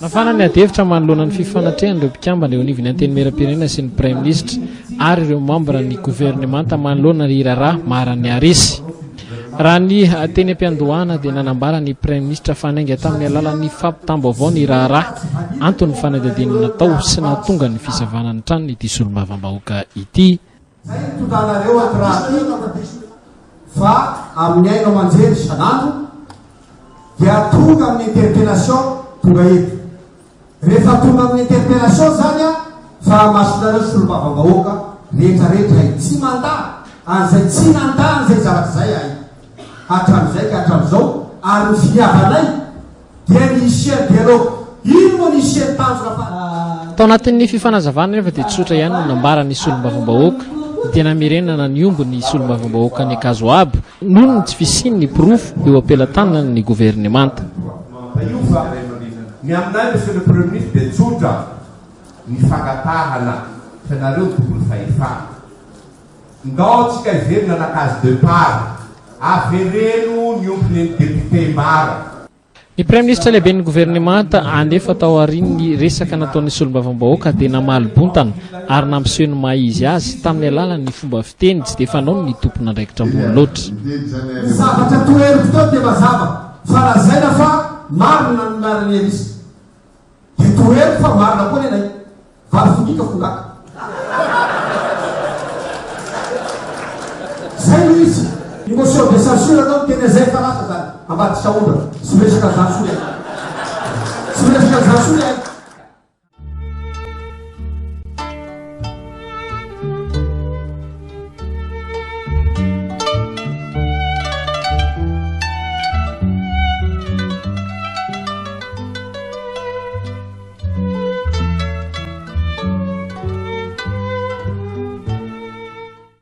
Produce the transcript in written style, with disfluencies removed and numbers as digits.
Nafana ny adevitra manoloana ny fifanatrehan'ireo mpikambana eo anivon'ny antenimieram-pirenena sy ny prime ministre ary ireo membre ny gouvernemanta manoloana ny raharaha marany aresy. Raha ny teny am-piandohana dia nanambara ny prime ministre fanainga tamin'ny alalan'ny fampitambo avao ny raharaha antony fanadihadiana natao sy nahatonga ny fisavana ny trano ity solombavambahoaka ity. Fa amin'ny aina manjery isan'andro dia tonga amin'ny interpellation tonga eto. Rehefa tonga amin'ny interpellation zany fa masonareo solombavambahoaka rehetrarehetra tsy manda an'izay tsy nanda an'izay zavatra zay ay hatramin'izay ka hatramin'izao ary ny finiavanay dia ny isian'ny dialogue ino moa ny isian'ny tanjona fa tao anatin'ny fifanazavana nefa dia tsotra ihany no nambara ny solombavambahoaka tena mirenana ny omby ny solombavambahoaka ny akazo aby noho ny tsy fisiny ny pirofo eo ampelantanana ny gouvernemanta. Ny aminay monsieur le premier ministre dia tsotra ny fangatahana fa nareo tokony fahefana. Ndao tsika iverina na case de part avereno ny ombiny député mara. Ny prime ministre lehibe ny gouvernemanta andefa tao aorian'ny resaka nataon'ny solombavambahoaka dia namalibontana ary nampiseho ny maha izy azy tamin'ny alalan'ny fomba fiteny tsy dia fanao ny tompona andraikitra ambony loatra. Ny zavatra toeriko dia mazava fa lazaina fa marina ny marina erisy. Dia toeriko fa marina koa nenay vary fondika fongaka. Zay no izy. Ny motion de censure anao tena zay fa lasa zany ambadika ondra sy resaka zany soa. Sy resaka zany soa.